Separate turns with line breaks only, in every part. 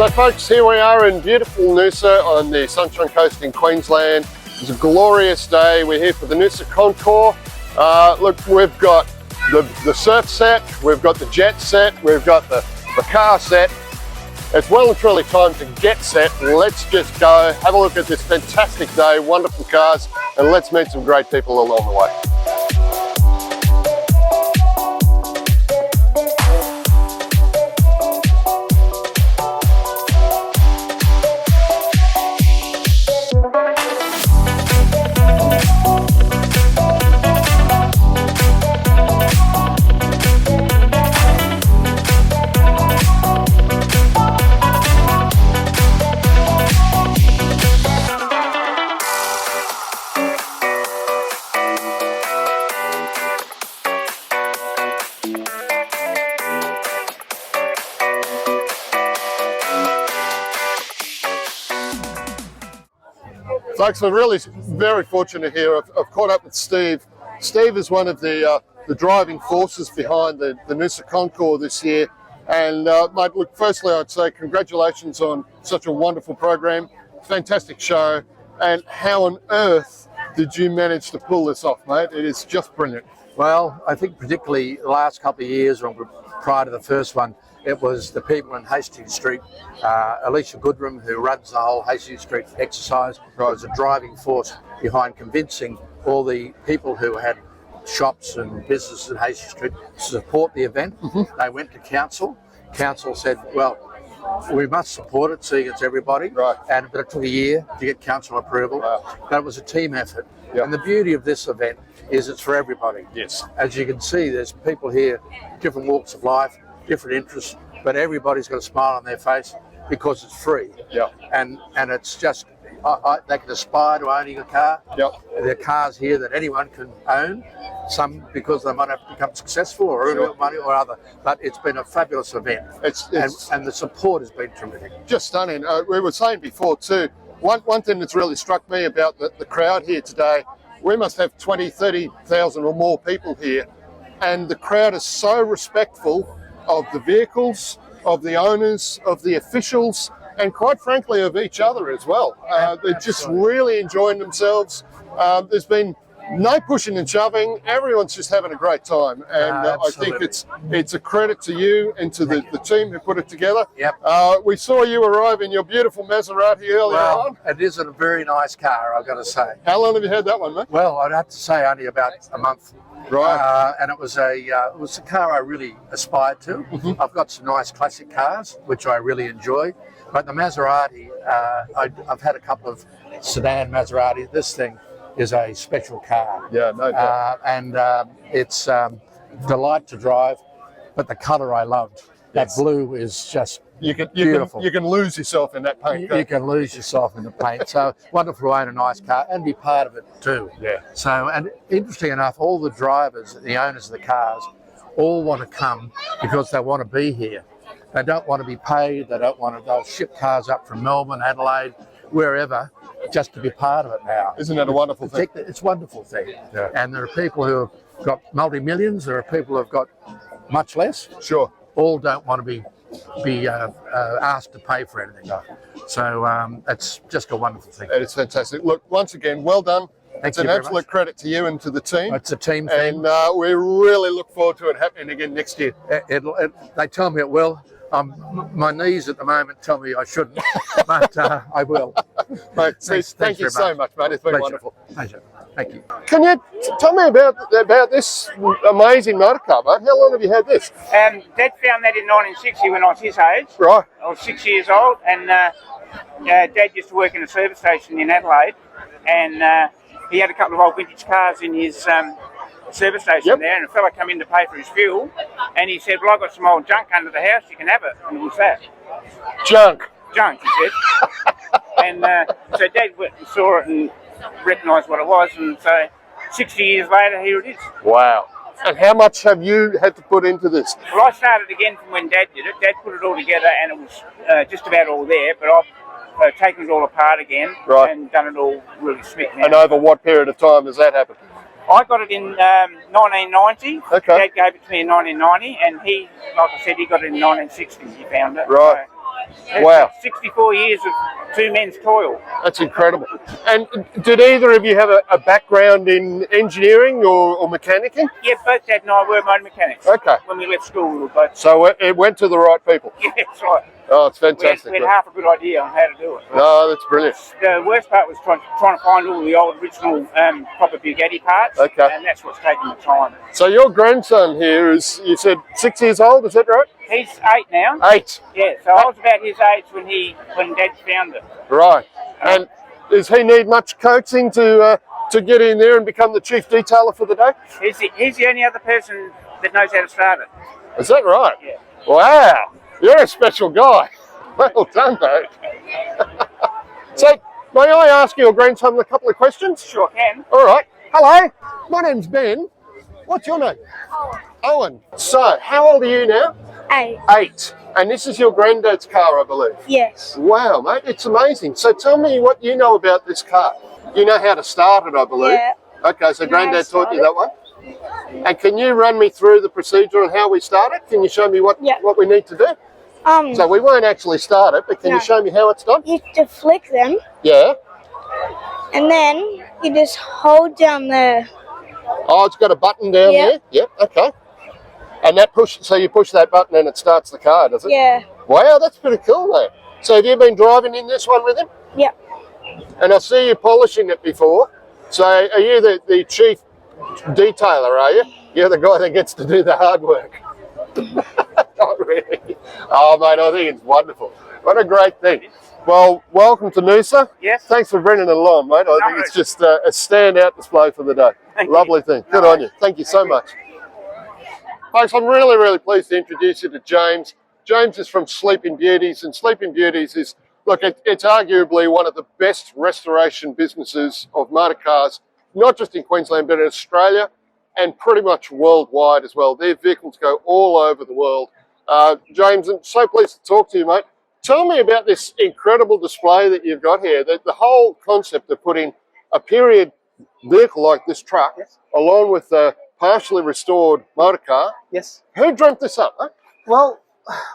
So folks, here we are in beautiful Noosa on the Sunshine Coast in Queensland. It's a glorious day. We're here for the Noosa Concours. Look, we've got the surf set, we've got the jet set, we've got the car set. It's well and truly time to get set. Let's just go, have a look at this fantastic day, wonderful cars, and let's meet some great people along the way. Folks, I'm really very fortunate here. I've caught up with Steve. Steve is one of the driving forces behind the Noosa Concours this year. And mate, look, firstly, I'd say congratulations on such a wonderful program, fantastic show. And how on earth did you manage to pull this off, mate? It is just brilliant.
Well, I think particularly the last couple of years, or prior to the first one, it was the people in Hastings Street. Alicia Goodrum, who runs the whole Hastings Street exercise, was a driving force behind convincing all the people who had shops and businesses in Hastings Street to support the event. They went to council. Council said, well, we must support it, seeing it's everybody. But it took a year to get council approval. But it was a team effort. And the beauty of this event is it's for everybody.
Yes.
As you can see, there's people here, different walks of life, different interests, but everybody's got a smile on their face because it's free. And it's just, they can aspire to owning a car. There are cars here that anyone can own, some because they might have to become successful or earn a little money or other, but it's been a fabulous event. And the support has been terrific.
Just stunning. We were saying before too, one thing that's really struck me about the crowd here today, we must have 20, 30,000 or more people here, and the crowd is so respectful of the vehicles, of the owners, of the officials, and quite frankly of each other as well. They're just really enjoying themselves. There's been no pushing and shoving. Everyone's just having a great time, and I think it's a credit to you and to the team who put it together. We saw you arrive in your beautiful Maserati earlier on.
It is a very nice car, I've got to say.
How long have you had that one, mate?
Well, I'd have to say only about a month. And it was a car I really aspired to. I've got some nice classic cars, which I really enjoy. But the Maserati, I've had a couple of sedan Maserati. This thing is a special car.
Yeah, no doubt.
And it's delight to drive, but the colour I loved. That blue is just beautiful.
You can lose yourself in that paint.
You can lose yourself in the paint. So wonderful to own a nice car and be part of it too. So, and interesting enough, all the drivers, the owners of the cars, all want to come because they want to be here. They don't want to be paid. They don't want to. They'll ship cars up from Melbourne, Adelaide, wherever, just to be part of it now.
Isn't that a wonderful thing?
It's a wonderful thing. And there are people who have got multi-millions. There are people who have got much less. All don't want to be asked to pay for anything. So it's just a wonderful thing.
It is fantastic. Look, once again, well done. It's an absolute credit to you and to the team.
It's a team thing.
And we really look forward to it happening again next year.
They tell me it will. My knees at the moment tell me I shouldn't, but I will.
Mate, thank you so much, mate. It's been wonderful.
Pleasure. Thank you.
Can you tell me about this amazing motorcar, mate? How long have you had this?
Dad found that in 1960 when I was his age. I was 6 years old, and Dad used to work in a service station in Adelaide, and he had a couple of old vintage cars in his service station there, and a fella came in to pay for his fuel, and he said, well, I've got some old junk under the house, you can have it. And it was that.
Junk,
he said. And so Dad went and saw it and recognised what it was, and so 60 years later, here it is.
Wow. And how much have you had to put into this?
Well, I started again from when Dad did it. Dad put it all together, and it was just about all there, but I've taken it all apart again and done it all really slick now.
And over what period of time has that happened?
I got it in 1990.
Okay.
Dad gave it to me in 1990, and he, like I said, he got it in 1960. He found it.
Right. Wow.
64 years of two men's toil.
That's incredible. And did either of you have a background in engineering or mechanicking?
Yeah, both Dad and I were motor mechanics.
Okay.
When we left school, we were both.
So it went to the right people.
Yeah, that's right.
Oh, it's fantastic.
We had half a good idea on how to do it.
No, that's brilliant.
The worst part was trying to find all the old original proper Bugatti parts.
Okay.
And that's what's taking the time.
So your grandson here is, you said, 6 years old, is that right?
He's 8 now.
8.
Yeah, so I was about his age when Dad found it.
Right. And does he need much coaxing to get in there and become the chief detailer for the day?
He's the only other person that knows how to start it.
Is that right?
Yeah.
Wow. You're a special guy. Well done, mate. So, may I ask your grandson a couple of questions?
Sure can.
All right. Hello. My name's Ben. What's your name? Owen. So, how old are you now?
8.
8. And this is your granddad's car, I believe.
Yes.
Wow, mate, it's amazing. So tell me what you know about this car. You know how to start it, I believe.
Yeah.
Okay, so Granddad taught you that one. And can you run me through the procedure on how we start it? Can you show me what we need to do? So we won't actually start it, but can you show me how it's done?
You have to flick them,
Yeah.
and then you just hold down the.
Oh, it's got a button down there? Yep, okay. And that so you push that button and it starts the car, does it?
Yeah.
Wow, that's pretty cool, mate. So have you been driving in this one with him?
Yep.
And I see you polishing it before. So are you the chief detailer, are you? You're the guy that gets to do the hard work. Not really. Oh, mate, I think it's wonderful. What a great thing. Well, welcome to Noosa.
Yes.
Thanks for bringing it along, mate. I think it's just a standout display for the day. Lovely thing. Good on you. Thank you so much. Folks, I'm really, really pleased to introduce you to James. James is from Sleeping Beauties, and Sleeping Beauties is, look, it's arguably one of the best restoration businesses of motor cars, not just in Queensland, but in Australia and pretty much worldwide as well. Their vehicles go all over the world. James, I'm so pleased to talk to you, mate. Tell me about this incredible display that you've got here. The whole concept of putting a period vehicle like this truck, along with a partially restored motor car.
Yes.
Who dreamt this up, huh?
Well,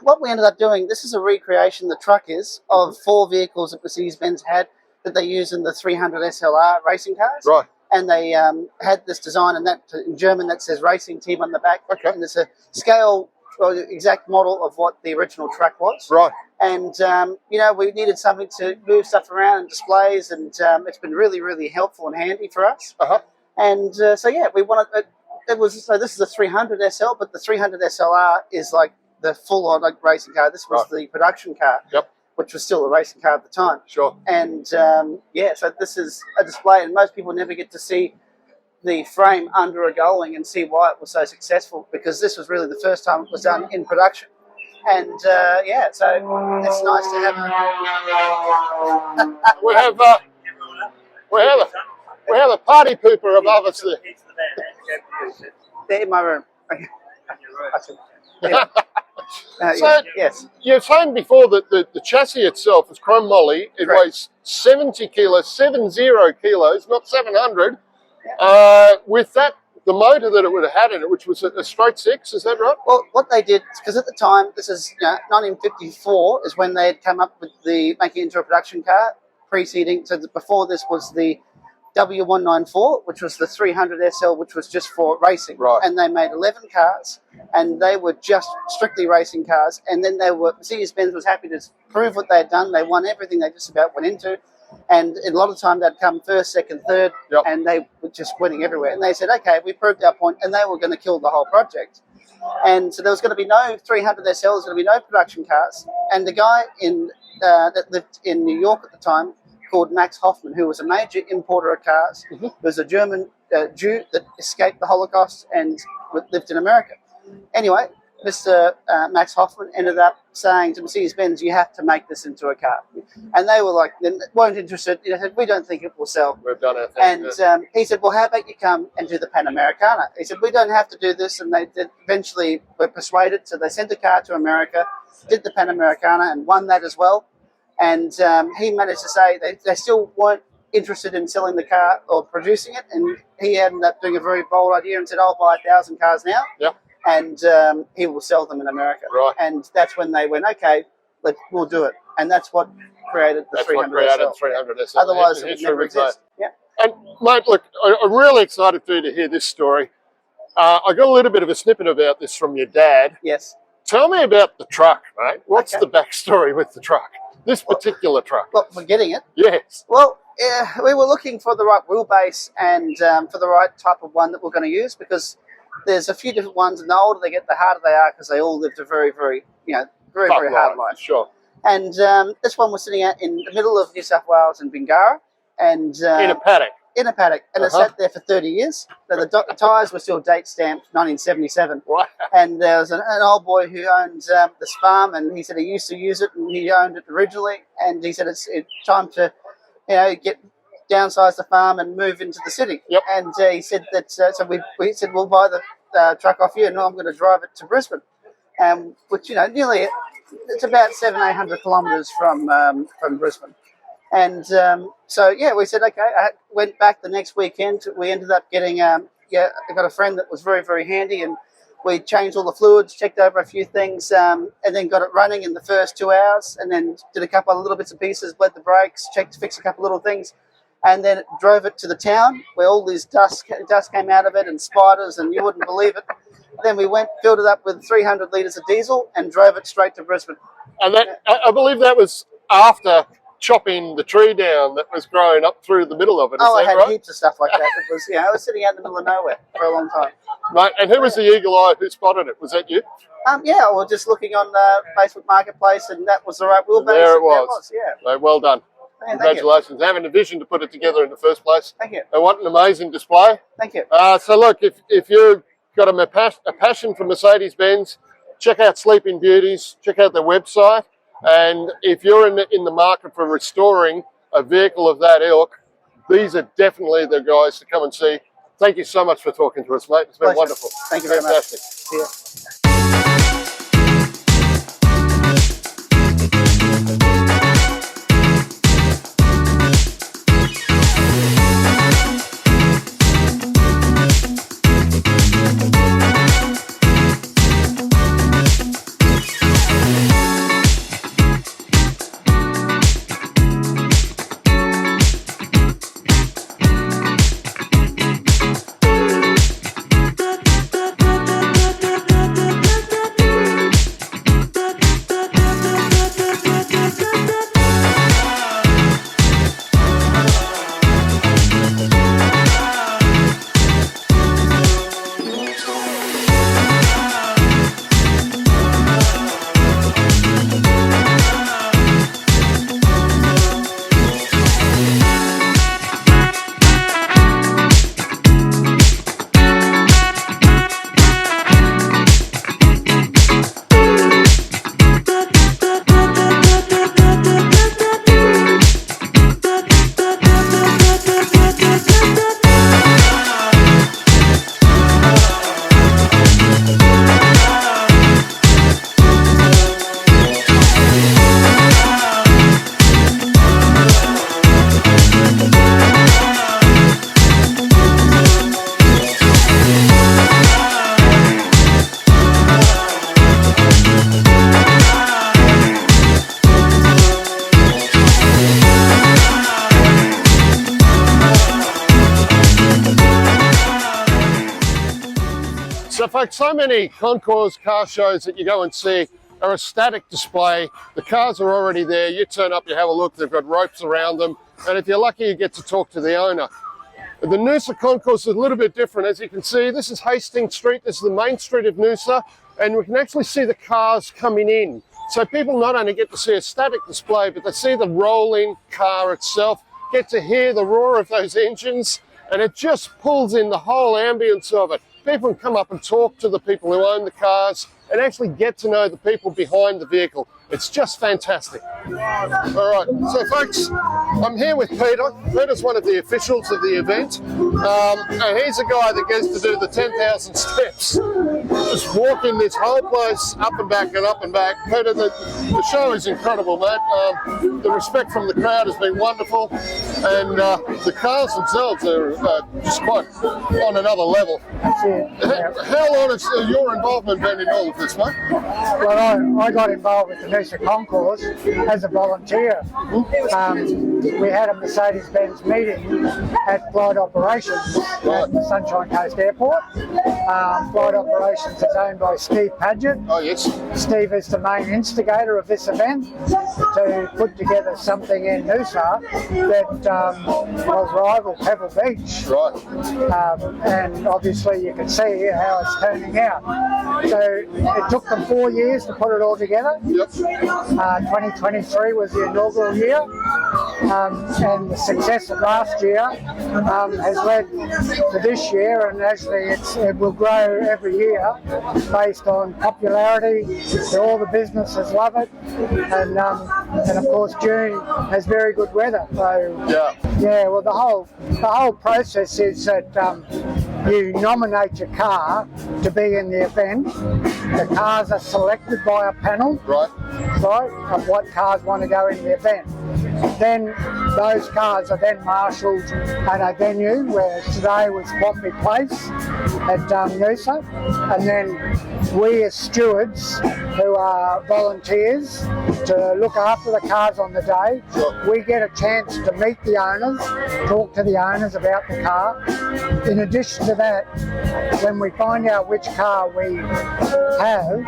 what we ended up doing, this is a recreation, the truck is, of 4 vehicles that Mercedes-Benz had that they use in the 300 SLR racing cars.
Right.
And they had this design, and that in German that says racing team on the back.
Okay.
And it's a scale, or exact model of what the original truck was.
Right.
And, you know, we needed something to move stuff around and displays, and it's been really, really helpful and handy for us.
Uh-huh.
And so, yeah, we wanted, so this is a 300 SL, but the 300 SLR is like the full-on like racing car. This was the production car, which was still a racing car at the time.
Sure.
And, yeah, so this is a display, and most people never get to see the frame under a gullwing and see why it was so successful, because this was really the first time it was done in production. And yeah, so it's nice to have.
we have a party pooper above us there.
They're in my room.
So
yes,
you're saying before that the chassis itself is chrome moly. It weighs 70 kilos, 70 kilos, not 700. With that, the motor that it would have had in it, which was a straight 6, is that right?
Well, what they did, because at the time, this is 1954, is when they had come up with the making it into a production car. Preceding, so before this was the W194, which was the 300 SL, which was just for racing.
Right.
And they made 11 cars, and they were just strictly racing cars. And then Mercedes-Benz was happy to prove what they had done. They won everything they just about went into. And a lot of time they'd come first, second, third, and they were just winning everywhere. And they said, okay, we proved our point, and they were going to kill the whole project. And so there was going to be no 300 SL, there was going to be no production cars. And the guy that lived in New York at the time, called Max Hoffman, who was a major importer of cars, was a German Jew that escaped the Holocaust and lived in America. Anyway, Mr. Max Hoffman ended up saying to Mercedes-Benz, you have to make this into a car. And they were like, they weren't interested. They said, we don't think it will sell.
We've done our thing.
And he said, well, how about you come and do the Panamericana? He said, we don't have to do this. And they eventually were persuaded. So they sent a car to America, did the Panamericana, and won that as well. And he managed to say they still weren't interested in selling the car or producing it. And he ended up doing a very bold idea and said, I'll buy 1,000 cars now.
Yeah.
And he will sell them in America.
Right.
And that's when they went, okay, we'll do it. And that's what created the
That's
300
what created
SL.
300 SL.
Otherwise, it would
History
never
would say.
exist. Yeah.
And mate, look, I'm really excited for you to hear this story. I got a little bit of a snippet about this from your dad.
Yes.
Tell me about the truck, mate. What's
Okay.
the backstory with the truck? This particular truck.
Well, for getting it.
Yes.
Well, yeah, we were looking for the right wheelbase and for the right type of one that we're going to use, because there's a few different ones, and the older they get, the harder they are, because they all lived a very, very, very hard life.
Sure.
And this one was sitting out in the middle of New South Wales in Bingara, and
In a paddock.
in a paddock, and it sat there for 30 years. So the tyres were still date stamped 1977.
Right.
And there was an old boy who owned this farm, and he said he used to use it, and he owned it originally. And he said it's time to, downsize the farm and move into the city.
Yep.
And he said that. So we said we'll buy the truck off you, and I'm going to drive it to Brisbane, which nearly it's about 700-800 kilometres from Brisbane. And we said okay. I went back the next weekend. We ended up getting I got a friend that was very, very handy, and we changed all the fluids, checked over a few things, and then got it running in the first 2 hours, and then did a couple of little bits and pieces, bled the brakes, fixed a couple of little things, and then drove it to the town where all this dust came out of it and spiders, and you wouldn't believe it. Then we filled it up with 300 litres of diesel and drove it straight to Brisbane.
And that, I believe that was after chopping the tree down that was growing up through the middle of it.
I had
right?
heaps of stuff like that. It was, I was sitting out in the middle of nowhere for a long time.
Right, and who was the eagle eye who spotted it? Was that you?
We're just looking on Facebook Marketplace, and that was the right wheelbase.
There it was.
Yeah.
So well done.
Yeah,
Congratulations. Having a vision to put it together in the first place.
Thank you.
And what an amazing display.
Thank you.
So look, if you've got a passion for Mercedes-Benz, check out Sleeping Beauties, check out their website. And if you're in the market for restoring a vehicle of that ilk, these are definitely the guys to come and see. Thank you so much for talking to us, mate. It's been wonderful.
Thank you very
Fantastic.
much. See ya.
So folks, so many Concours car shows that you go and see are a static display. The cars are already there. You turn up, you have a look, they've got ropes around them. And if you're lucky, you get to talk to the owner. The Noosa Concours is a little bit different. As you can see, this is Hastings Street. This is the main street of Noosa. And we can actually see the cars coming in. So people not only get to see a static display, but they see the rolling car itself, get to hear the roar of those engines, and it just pulls in the whole ambience of it. People can come up and talk to the people who own the cars and actually get to know the people behind the vehicle. It's just fantastic. All right, so folks, I'm here with Peter. Peter's one of the officials of the event. And he's a guy that gets to do the 10,000 steps. Just walking this whole place up and back and up and back. Peter, the show is incredible, mate. The respect from the crowd has been wonderful, and the cars themselves are just quite on another level. How long has your involvement been in all of this, mate?
Well, I got involved with the Noosa Concours as a volunteer. We had a Mercedes-Benz meeting at Flight Operations at the Sunshine Coast Airport. Flight Operations is owned by Steve Paget.
Oh, yes.
Steve is the main instigator of this event to put together something in Noosa that will rival Pebble Beach.
Right.
And obviously you can see how it's turning out. So it took them 4 years to put it all together.
Yep.
2023 was the inaugural year. And the success of last year has led to this year, and actually it will grow every year based on popularity. All the businesses love it, and of course June has very good weather. So yeah, well the whole process is that you nominate your car to be in the event. The cars are selected by a panel, right, of what cars want to go in the event. Then those cars are then marshalled at a venue, where today was Pompey Place at Noosa, and then we as stewards, who are volunteers to look after the cars on the day, we get a chance to meet the owners, talk to the owners about the car. In addition to that, when we find out which car we have,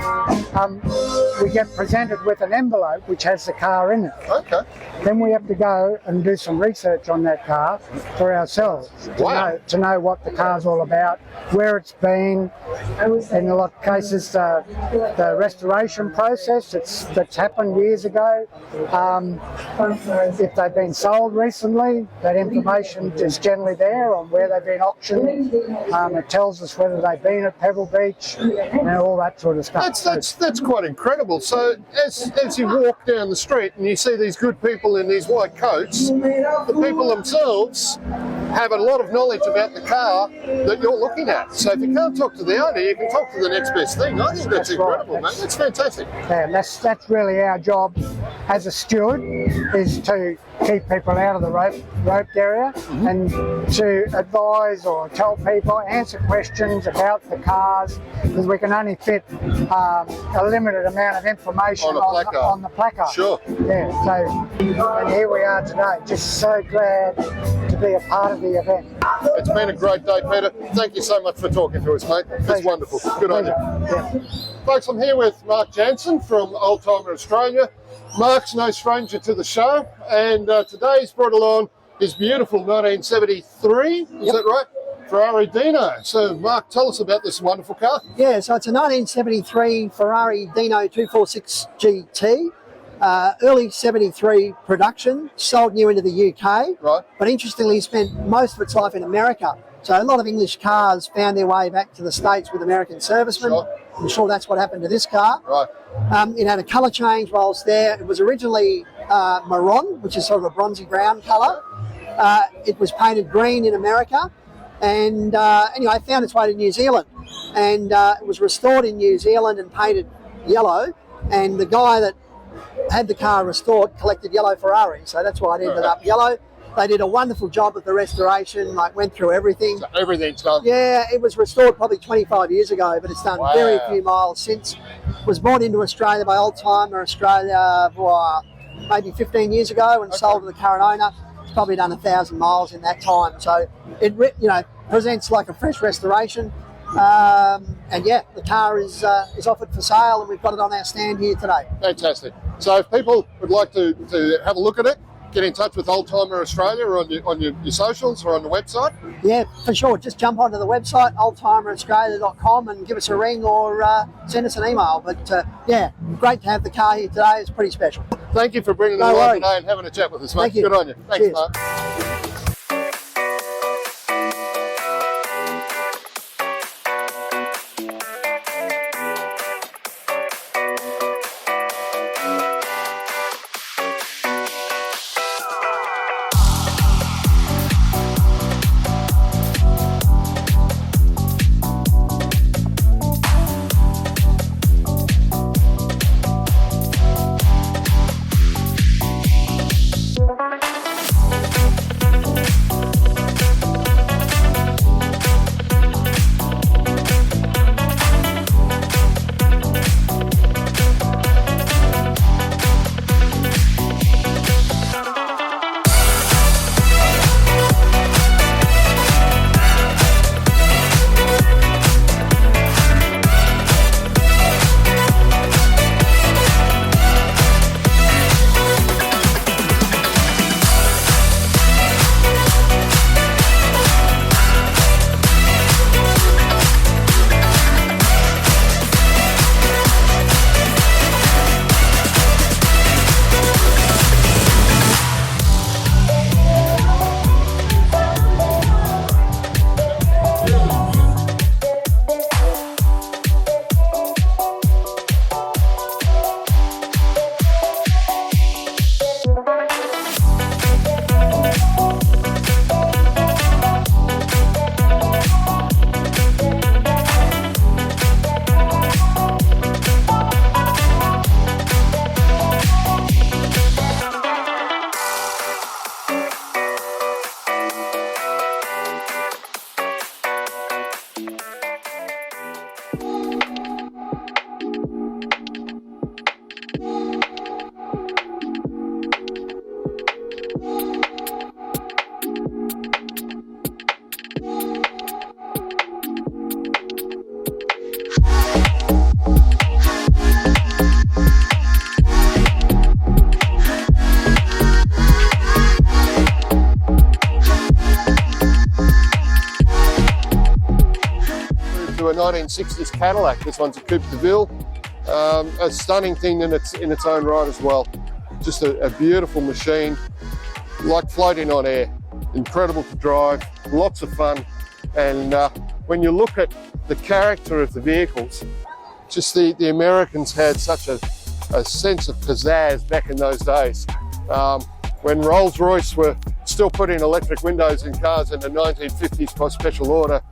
we get presented with an envelope which has the car in it.
Okay.
Then we have to go and do some research on that car for ourselves to know what the car's all about, where it's been. In a lot of cases, the restoration process that's happened years ago. If they've been sold recently, that information is generally there on where they've been auctioned. It tells us whether they've been at Pebble Beach and all that sort of stuff.
That's quite incredible. So as you walk down the street and you see these good people in these white coats, the people themselves have a lot of knowledge about the car that you're looking at. So if you can't talk to the owner, you can talk to the next best thing. I think that's incredible, right, man. That's fantastic.
Yeah, that's really our job as a steward, is to keep people out of the roped area and to advise or tell people, answer questions about the cars, because we can only fit a limited amount of information on the placard.
Sure.
Yeah, so, and here we are today, just so glad to be a part of the event.
It's been a great day, Peter. Thank you so much for talking to us, mate. It's wonderful. Good on you.
Yeah.
Folks, I'm here with Mark Jansen from Oldtimer Australia. Mark's no stranger to the show, and today he's brought along his beautiful 1973, is that right? Ferrari Dino. So, Mark, tell us about this wonderful car.
Yeah, so it's a 1973 Ferrari Dino 246 GT. Early 73 production, sold new into the UK.
Right.
But interestingly, spent most of its life in America. So a lot of English cars found their way back to the States with American servicemen.
Sure.
I'm sure that's what happened to this car.
Right.
It had a colour change whilst there. It was originally maroon, which is sort of a bronzy brown colour. It was painted green in America. And anyway, it found its way to New Zealand. And it was restored in New Zealand and painted yellow. And the guy that had the car restored collected yellow Ferrari. So that's why it ended up yellow. They did a wonderful job of the restoration, like went through everything.
So everything's done.
Yeah, it was restored probably 25 years ago, but it's done very few miles since. Was brought into Australia by Oldtimer Australia maybe 15 years ago and sold to the current owner. It's probably done 1,000 miles in that time. So it presents like a fresh restoration. And yeah, the car is offered for sale, and we've got it on our stand here today.
Fantastic. So if people would like to have a look at it, get in touch with Oldtimer Australia or on your socials or on the website?
Yeah, for sure. Just jump onto the website, oldtimeraustralia.com, and give us a ring or send us an email. But yeah, great to have the car here today. It's pretty special.
Thank you for bringing it along today and having a chat with us, mate.
Thank you.
Good on you. Thanks,
Cheers.
Mark. to a 1960s Cadillac. This one's a Coupe de Ville. A stunning thing in its own right as well. Just a beautiful machine, like floating on air. Incredible to drive, lots of fun. And when you look at the character of the vehicles, just the Americans had such a sense of pizzazz back in those days. When Rolls-Royce were still putting electric windows in cars in the 1950s by special order,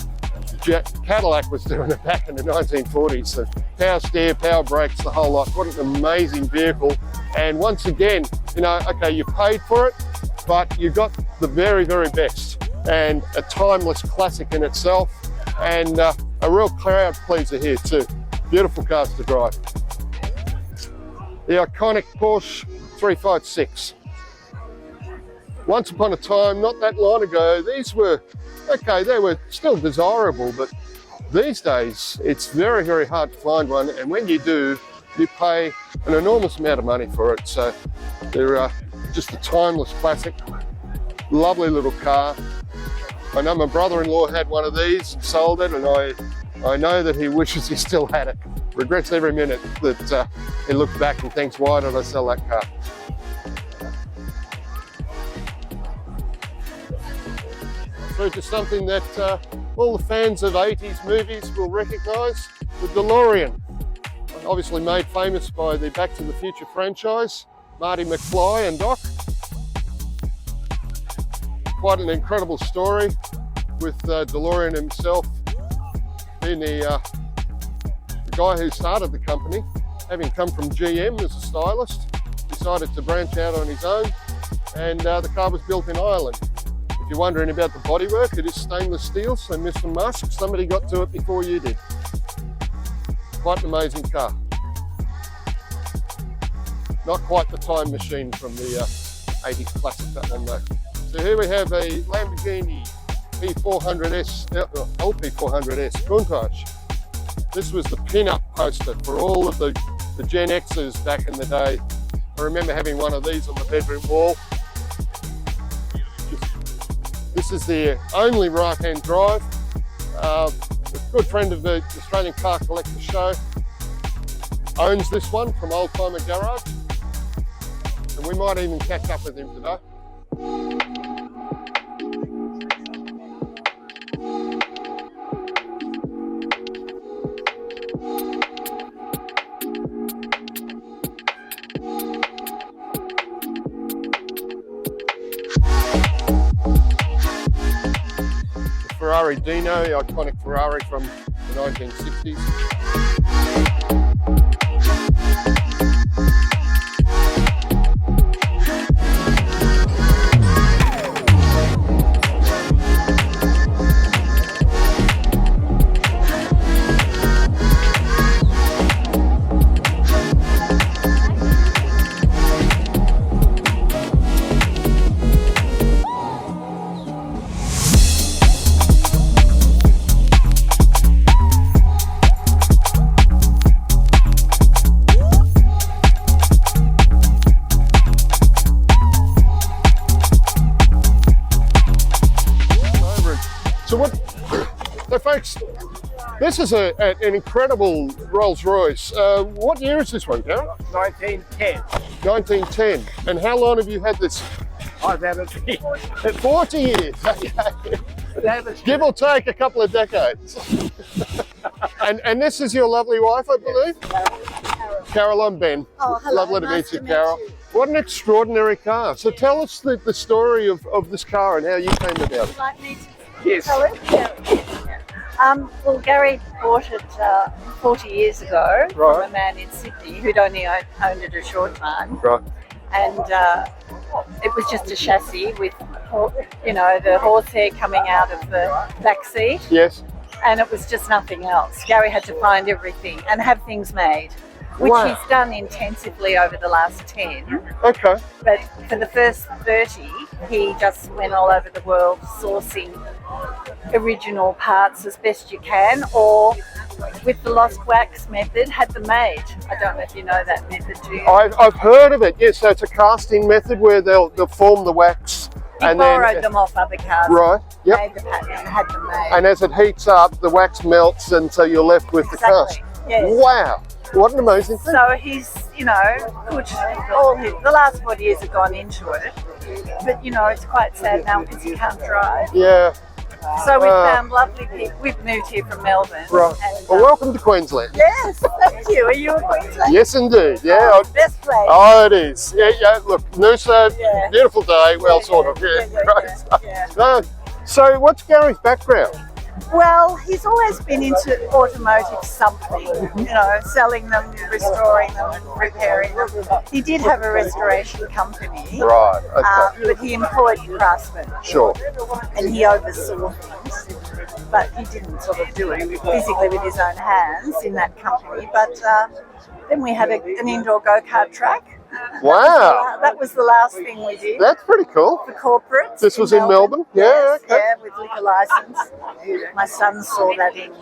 Cadillac was doing it back in the 1940s. So power steer, power brakes, the whole lot. What an amazing vehicle. And once again, you know, okay, you paid for it, but you got the very, very best. And a timeless classic in itself. And a real crowd pleaser here too. Beautiful cars to drive. The iconic Porsche 356. Once upon a time, not that long ago, these were, okay, they were still desirable, but these days, it's very, very hard to find one. And when you do, you pay an enormous amount of money for it. So they're just a timeless classic. Lovely little car. I know my brother-in-law had one of these and sold it, and I know that he wishes he still had it. Regrets every minute that he looked back and thinks, why did I sell that car? Through to something that all the fans of 80s movies will recognise, the DeLorean. Obviously made famous by the Back to the Future franchise, Marty McFly and Doc. Quite an incredible story with DeLorean himself being the guy who started the company, having come from GM as a stylist, decided to branch out on his own, and the car was built in Ireland. If you're wondering about the bodywork, it is stainless steel, so Mr. Musk, somebody got to it before you did. Quite an amazing car. Not quite the time machine from the 80s classic, that one though. So here we have a Lamborghini P400S, LP400S Concours. This was the pin-up poster for all of the Gen Xers back in the day. I remember having one of these on the bedroom wall. This is the only right-hand drive. A good friend of the Australian Car Collector Show owns this one from Old Timer Garage, and we might even catch up with him today. Ferrari Dino, the iconic Ferrari from the 1960s. So folks, this is an incredible Rolls-Royce. What year is this one, Darren?
1910.
1910. And how long have you had this?
I've had it
40 years. Give or take a couple of decades. and this is your lovely wife, I believe? Carol, I'm Ben.
Oh, hello.
Lovely to
Nice
meet you,
to meet
Carol.
you.
What an extraordinary car. So tell us the story of this car and how you came about it.
Would you like me to
Yes.
tell it? Yeah. Well, Gary bought it 40 years ago from a man in Sydney who'd only owned it a short time.
Right.
And it was just a chassis with, you know, the horsehair coming out of the back seat.
Yes.
And it was just nothing else. Gary had to find everything and have things made, which
Wow.
he's done intensively over the last 10.
Okay.
But for the first 30, he just went all over the world sourcing original parts as best you can, or with the lost wax method, had them made. I don't know if you know that method, do you?
I've heard of it. Yes, so it's a casting method where they'll form the wax
He borrowed them off other cars.
Right. Yep.
Made the pattern and had them made.
And as it heats up, the wax melts, and so you're left with the cast.
Yes.
Wow, what an amazing thing!
So he's, put all the last 40 years have gone into it, but it's quite sad now because he can't drive.
Yeah.
So we've found lovely people. We've moved here from Melbourne.
Right.
And,
Well, welcome to Queensland.
yes, thank you. Are you a Queensland?
Yes, indeed. Yeah.
Oh, best place.
Oh, it is. Yeah. Look, Noosa,
Yeah.
beautiful day. Well, sort of. Yeah. Great stuff. No. So, what's Gary's background?
Well, he's always been into automotive something, selling them, restoring them, and repairing them. He did have a restoration company,
Right. Okay.
but he employed craftsmen.
Sure.
And he oversaw things, but he didn't sort of do it physically with his own hands in that company. But then we had an indoor go-kart track.
Wow.
That was the last thing we did.
That's pretty cool.
For corporates.
This was in Melbourne? Yeah,
Yes,
okay.
yeah, with liquor license. My son saw that in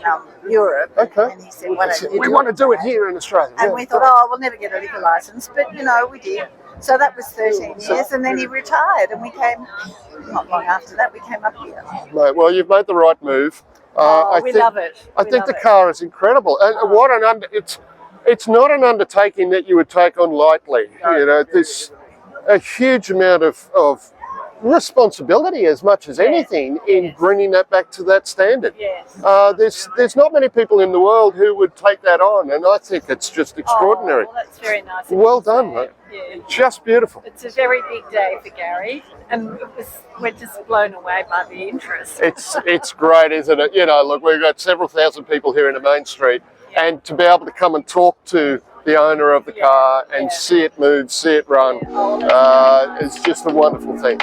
Europe.
Okay.
And he said, why don't you
We
do
want to
it?
do it here in Australia.
And
yeah,
we thought,
great.
we'll never get a liquor license. But, we did. So that was 13 years. And then he retired. And we came, not long after that, we came up here.
Mate, well, you've made the right move.
We love it.
I think the car is incredible. And what it's not an undertaking that you would take on lightly. There's a huge amount of responsibility as much as anything in bringing that back to that standard.
Yes.
There's not many people in the world who would take that on, and I think it's just extraordinary.
Oh, well, that's very nice.
Well done, mate.
Yeah.
Just beautiful.
It's a very big day for Gary, and we're just blown away by the interest.
It's great, isn't it? Look, we've got several thousand people here in the main street, and to be able to come and talk to the owner of the car and see it move, see it run, is just a wonderful thing.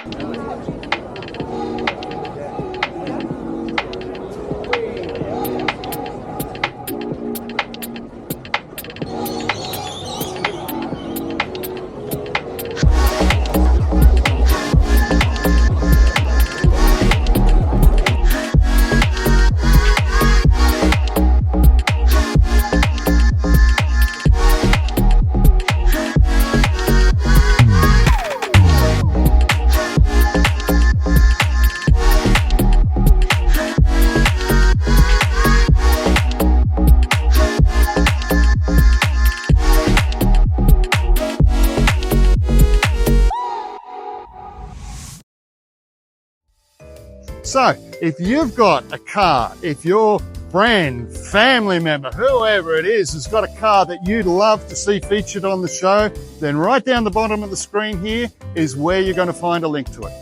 So, if you've got a car, if your friend, family member, whoever it is, has got a car that you'd love to see featured on the show, then right down the bottom of the screen here is where you're going to find a link to it.